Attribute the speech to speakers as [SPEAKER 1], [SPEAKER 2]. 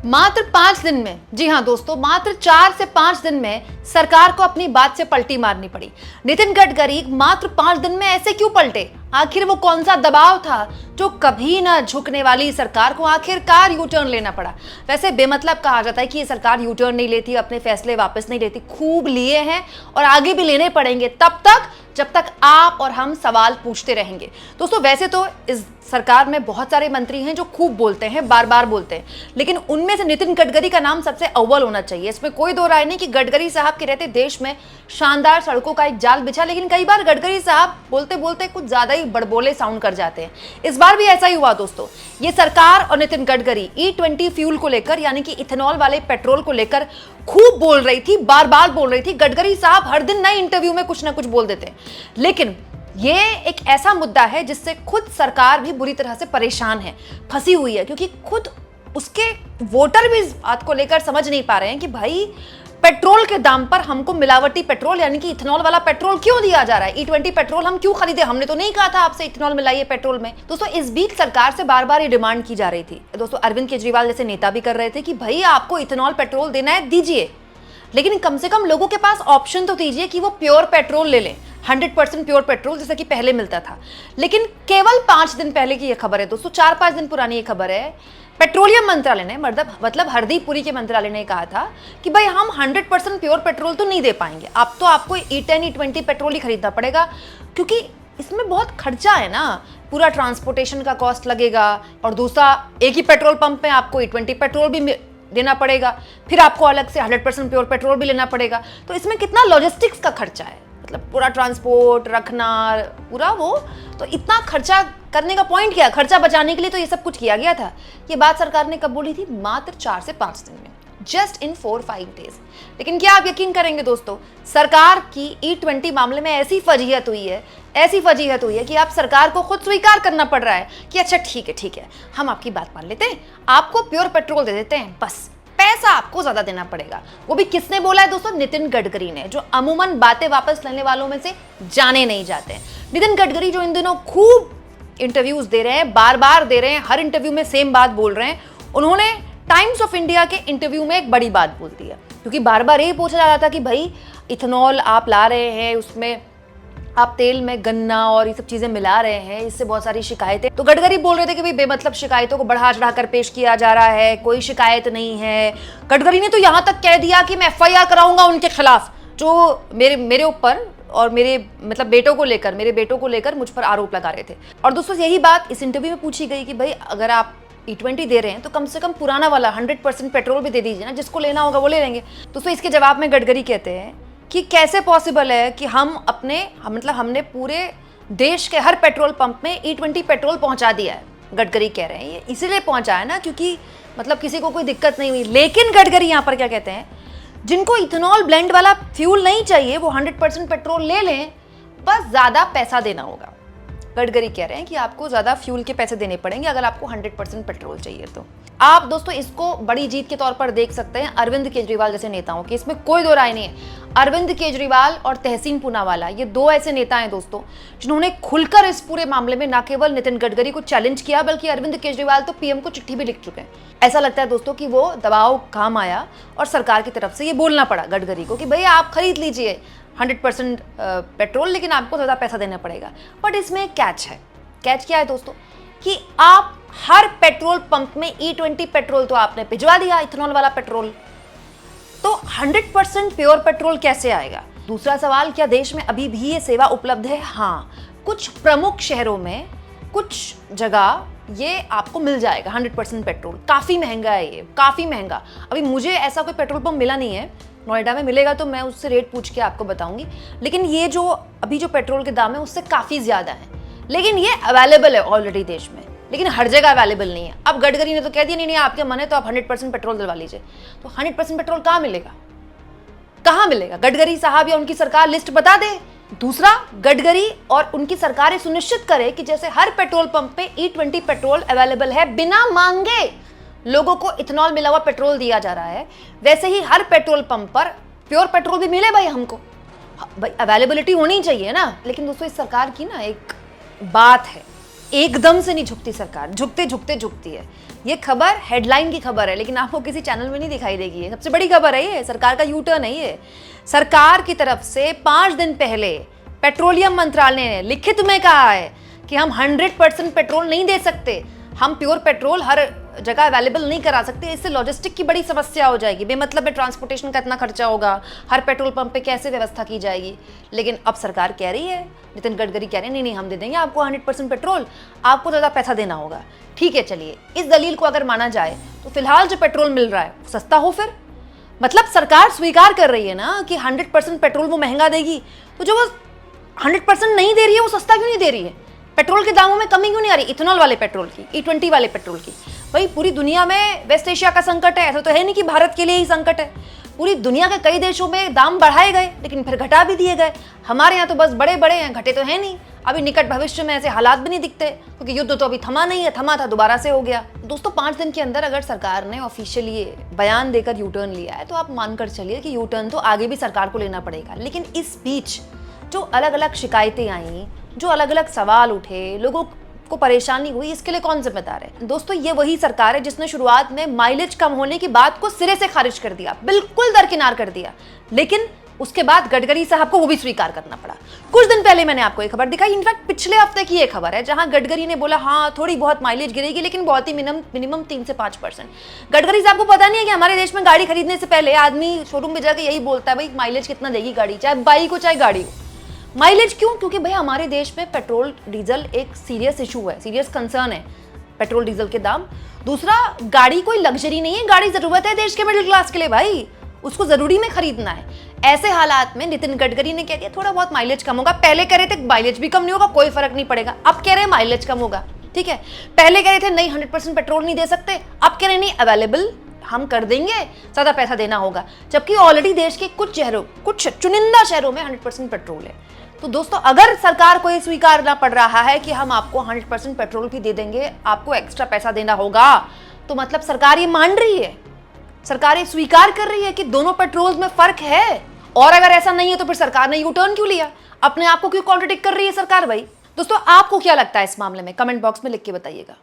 [SPEAKER 1] मात्र 5 दिन में, जी हां दोस्तों, मात्र 4 से 5 दिन में सरकार को अपनी बात से पलटी मारनी पड़ी। नितिन गडकरी मात्र 5 दिन में ऐसे क्यों पलटे? आखिर वो कौन सा दबाव था जो कभी ना झुकने वाली सरकार को आखिरकार यू टर्न लेना पड़ा? वैसे बेमतलब कहा जाता है कि ये सरकार यू टर्न नहीं लेती, अपने फैसले वापस नहीं लेती। खूब लिए हैं और आगे भी लेने पड़ेंगे, तब तक जब तक आप और हम सवाल पूछते रहेंगे। दोस्तों वैसे तो इस सरकार में बहुत सारे मंत्री हैं जो खूब बोलते हैं, बार बार बोलते हैं, लेकिन उनमें से नितिन गडकरी का नाम सबसे अव्वल होना चाहिए। इसमें कोई दो राय नहीं कि गडकरी साहब के रहते देश में शानदार सड़कों का एक जाल बिछा, लेकिन कई बार गडकरी साहब बोलते बोलते कुछ ज्यादा ही बड़बोले साउंड कर जाते हैं। इस बार भी ऐसा ही हुआ दोस्तों। ये सरकार और नितिन गडकरी E20 फ्यूल को लेकर, यानी कि इथेनॉल वाले पेट्रोल को लेकर खूब बोल रही थी, बार बार बोल रही थी। गडकरी साहब हर दिन नए इंटरव्यू में कुछ ना कुछ बोल देते हैं, लेकिन ये एक ऐसा मुद्दा है जिससे खुद सरकार भी बुरी तरह से परेशान है, फंसी हुई है, क्योंकि खुद उसके वोटर भी इस बात को लेकर समझ नहीं पा रहे हैं कि भाई पेट्रोल के दाम पर हमको मिलावटी पेट्रोल यानी कि इथेनॉल वाला पेट्रोल क्यों दिया जा रहा है? E20 पेट्रोल हम क्यों खरीदे? हमने तो नहीं कहा था आपसे इथेनॉल मिलाइए पेट्रोल में। दोस्तों इस बीच सरकार से बार बार ये डिमांड की जा रही थी। दोस्तों अरविंद केजरीवाल जैसे नेता भी कर रहे थे कि भाई आपको इथेनॉल पेट्रोल देना है दीजिए, लेकिन कम से कम लोगों के पास ऑप्शन तो दीजिए कि वो प्योर पेट्रोल ले लें, 100% प्योर पेट्रोल जैसा कि पहले मिलता था। लेकिन केवल 5 दिन पहले की यह खबर है दोस्तों, 4-5 दिन पुरानी ये खबर है। पेट्रोलियम मंत्रालय ने मतलब हरदीप पुरी के मंत्रालय ने कहा था कि भाई हम 100% प्योर पेट्रोल तो नहीं दे पाएंगे, अब तो आपको E10 E20 पेट्रोल ही खरीदना पड़ेगा, क्योंकि इसमें बहुत खर्चा है ना, पूरा ट्रांसपोर्टेशन का कॉस्ट लगेगा, और दूसरा एक ही पेट्रोल पंप में आपको E20 पेट्रोल भी देना पड़ेगा, फिर आपको अलग से 100% प्योर पेट्रोल भी लेना पड़ेगा। तो इसमें कितना लॉजिस्टिक्स का खर्चा है, मतलब पूरा ट्रांसपोर्ट रखना, पूरा वो, तो इतना खर्चा करने का पॉइंट क्या है? खर्चा बचाने के लिए तो ये सब कुछ किया गया था। ये बात सरकार ने कब बोली थी? मात्र 4 से 5 दिन में, जस्ट इन 4-5 डेज। लेकिन क्या आप यकीन करेंगे दोस्तों, सरकार की E20 मामले में ऐसी फजीहत हुई है कि आप सरकार को खुद स्वीकार करना पड़ रहा है कि अच्छा ठीक है, हम आपकी बात मान लेते हैं, आपको प्योर पेट्रोल दे देते हैं, बस पैसा आपको ज्यादा देना पड़ेगा। वो भी किसने बोला है दोस्तों? नितिन गडकरी ने, जो अमूमन बातें वापस लेने वालों में से जाने नहीं जाते हैं। नितिन गडकरी जो इन दिनों खूब इंटरव्यूज दे रहे हैं, बार बार दे रहे हैं, हर इंटरव्यू में सेम बात बोल रहे हैं। उन्होंने टाइम्स ऑफ इंडिया के इंटरव्यू में एक बड़ी बात बोल दी है, क्योंकि बार बार ये पूछा जा रहा था कि भाई इथेनॉल आप ला रहे हैं, उसमें आप तेल में गन्ना और ये सब चीजें मिला रहे हैं, इससे बहुत सारी शिकायतें। तो गडकरी बोल रहे थे कि भाई बेमतलब शिकायतों को बढ़ा चढ़ाकर पेश किया जा रहा है, कोई शिकायत नहीं है। गडकरी ने तो यहां तक कह दिया कि मैं FIR कराऊंगा उनके खिलाफ, जो मेरे ऊपर और मेरे बेटों को लेकर मुझ पर आरोप लगा रहे थे। और दोस्तों यही बात इस इंटरव्यू में पूछी गई कि भाई अगर आप E20 दे रहे हैं तो कम से कम पुराना वाला 100% पेट्रोल भी दे दीजिए ना, जिसको लेना होगा वो ले लेंगे। दोस्तों इसके जवाब में गडकरी कहते हैं कि कैसे पॉसिबल है कि हमने पूरे देश के हर पेट्रोल पंप में E20 पेट्रोल पहुंचा दिया है। गडकरी कह रहे हैं ये इसीलिए पहुंचा है ना क्योंकि मतलब किसी को कोई दिक्कत नहीं हुई। लेकिन गडकरी यहां पर क्या कहते हैं, जिनको इथेनॉल ब्लेंड वाला फ्यूल नहीं चाहिए वो 100% पेट्रोल ले लें, बस ज्यादा पैसा देना होगा। गडकरी कह रहे हैं कि आपको ज्यादा फ्यूल के पैसे देने पड़ेंगे अगर आपको 100% पेट्रोल चाहिए तो। आप दोस्तों इसको बड़ी जीत के तौर पर देख सकते हैं अरविंद केजरीवाल जैसे नेताओं की, इसमें कोई दो राय नहीं है। अरविंद केजरीवाल और तहसीन पूनावाला, ये दो ऐसे नेता हैं दोस्तों जिन्होंने खुलकर इस पूरे मामले में न केवल नितिन गडकरी को चैलेंज किया, बल्कि अरविंद केजरीवाल तो PM को चिट्ठी भी लिख चुके हैं। ऐसा लगता है दोस्तों कि वो दबाव काम आया और सरकार की तरफ से ये बोलना पड़ा गडकरी को कि भाई आप खरीद लीजिए 100% पेट्रोल, लेकिन आपको ज़्यादा पैसा देना पड़ेगा। बट इसमें एक कैच है। कैच क्या है दोस्तों कि आप हर पेट्रोल पंप में E20 पेट्रोल तो आपने भिजवा दिया, इथेनॉल वाला पेट्रोल, तो 100% प्योर पेट्रोल कैसे आएगा? दूसरा सवाल, क्या देश में अभी भी ये सेवा उपलब्ध है? हाँ, कुछ प्रमुख शहरों में कुछ जगह ये आपको मिल जाएगा 100% पेट्रोल। काफ़ी महंगा है ये, काफ़ी महंगा। अभी मुझे ऐसा कोई पेट्रोल पंप मिला नहीं है, नोएडा में मिलेगा तो मैं उससे रेट पूछ के आपको बताऊंगी। लेकिन ये जो अभी जो पेट्रोल के दाम है उससे काफ़ी ज़्यादा है, लेकिन ये अवेलेबल है ऑलरेडी देश में, लेकिन हर जगह अवेलेबल नहीं है। अब गडकरी ने तो कह दिया नहीं आपके मन है तो आप 100% पेट्रोल दिलवा लीजिए। तो 100% पेट्रोल कहाँ मिलेगा? कहाँ मिलेगा? गडकरी साहब या उनकी सरकार लिस्ट बता दे। दूसरा, गडकरी और उनकी सरकार सुनिश्चित करे कि जैसे हर पेट्रोल पंप पे E20 पेट्रोल अवेलेबल है, बिना मांगे लोगों को इथेनॉल मिला हुआ पेट्रोल दिया जा रहा है, वैसे ही हर पेट्रोल पंप पर प्योर पेट्रोल भी मिले भाई हमको। भाई अवेलेबिलिटी होनी चाहिए ना। लेकिन दोस्तों इस सरकार की ना एक बात है, एकदम से नहीं झुकती सरकार, झुकते झुकते झुकती है। ये खबर हेडलाइन की खबर है, लेकिन आपको किसी चैनल में नहीं दिखाई देगी। ये सबसे बड़ी खबर है, ये सरकार का यू टर्न है। ये सरकार की तरफ से 5 दिन पहले पेट्रोलियम मंत्रालय ने लिखित में कहा है कि हम 100% पेट्रोल नहीं दे सकते, हम प्योर पेट्रोल हर जगह अवेलेबल नहीं करा सकते, इससे लॉजिस्टिक की बड़ी समस्या हो जाएगी, बेमतलब में ट्रांसपोर्टेशन का इतना खर्चा होगा, हर पेट्रोल पंप पे कैसे व्यवस्था की जाएगी। लेकिन अब सरकार कह रही है, नितिन गडकरी कह रहे हैं नहीं नहीं हम दे देंगे आपको 100% पेट्रोल, आपको ज़्यादा पैसा देना होगा। ठीक है, चलिए इस दलील को अगर माना जाए तो फिलहाल जो पेट्रोल मिल रहा है सस्ता हो, फिर मतलब सरकार स्वीकार कर रही है ना कि 100% पेट्रोल वो महंगा देगी, तो जो वो 100% नहीं दे रही है वो सस्ता क्यों नहीं दे रही है? पेट्रोल के दामों में कमी क्यों नहीं आ रही? इथेनॉल वाले पेट्रोल की, E20 वाले पेट्रोल की। भाई पूरी दुनिया में वेस्ट एशिया का संकट है, ऐसा तो है नहीं कि भारत के लिए ही संकट है। पूरी दुनिया के कई देशों में दाम बढ़ाए गए लेकिन फिर घटा भी दिए गए। हमारे यहाँ तो बस बड़े बड़े हैं, घटे तो है नहीं। अभी निकट भविष्य में ऐसे हालात भी नहीं दिखते, क्योंकि युद्ध तो अभी थमा नहीं है, थमा था दोबारा से हो गया। दोस्तों 5 दिन के अंदर अगर सरकार ने ऑफिशियली बयान देकर यू टर्न लिया है तो आप मानकर चलिए कि यू टर्न तो आगे भी सरकार को लेना पड़ेगा। लेकिन इस बीच जो अलग अलग शिकायतें आई, जो अलग अलग सवाल उठे, लोगों को परेशानी हुई, इसके लिए कौन जिम्मेदार है? दोस्तों ये वही सरकार है जिसने शुरुआत में माइलेज कम होने की बात को सिरे से खारिज कर दिया, बिल्कुल दरकिनार कर दिया। लेकिन उसके बाद गडकरी साहब को वो भी स्वीकार करना पड़ा। कुछ दिन पहले मैंने आपको एक खबर दिखाई, इनफैक्ट पिछले हफ्ते की ये खबर है, जहां गडकरी ने बोला हाँ थोड़ी बहुत माइलेज गिरेगी लेकिन बहुत ही मिनिमम 3 से 5%। गडकरी साहब को पता नहीं है कि हमारे देश में गाड़ी खरीदने से पहले आदमी शोरूम में जाकर यही बोलता है भाई माइलेज कितना देगी गाड़ी, चाहे बाइक हो चाहे गाड़ी हो। माइलेज क्यों? क्योंकि भाई हमारे देश में पेट्रोल डीजल एक सीरियस इशू है, सीरियस कंसर्न है पेट्रोल डीजल के दाम। दूसरा, गाड़ी कोई लग्जरी नहीं है, गाड़ी जरूरत है देश के मिडिल क्लास के लिए, भाई उसको जरूरी में खरीदना है। ऐसे हालात में नितिन गडकरी ने कह दिया थोड़ा बहुत माइलेज कम होगा। पहले कह रहे थे माइलेज भी कम नहीं होगा, कोई फर्क नहीं पड़ेगा, अब कह रहे हैं माइलेज कम होगा। ठीक है, पहले कह रहे थे नहीं 100% पेट्रोल नहीं दे सकते, अब कह रहे नहीं अवेलेबल हम कर देंगे, ज्यादा पैसा देना होगा। जबकि ऑलरेडी देश के कुछ चुनिंदा शहरों में 100% पेट्रोल है। तो दोस्तों अगर सरकार को ये स्वीकारना पड़ रहा है कि हम आपको 100% पेट्रोल भी दे देंगे, आपको एक्स्ट्रा पैसा देना होगा, तो मतलब सरकार ये मान रही है, सरकार ये स्वीकार कर रही है कि दोनों पेट्रोल में फर्क है। और अगर ऐसा नहीं है तो फिर सरकार ने यू टर्न क्यों लिया? अपने आप को क्यों कॉन्ट्रडिक्ट कर रही है सरकार? भाई दोस्तों आपको क्या लगता है इस मामले में? कमेंट बॉक्स में लिख के बताइएगा।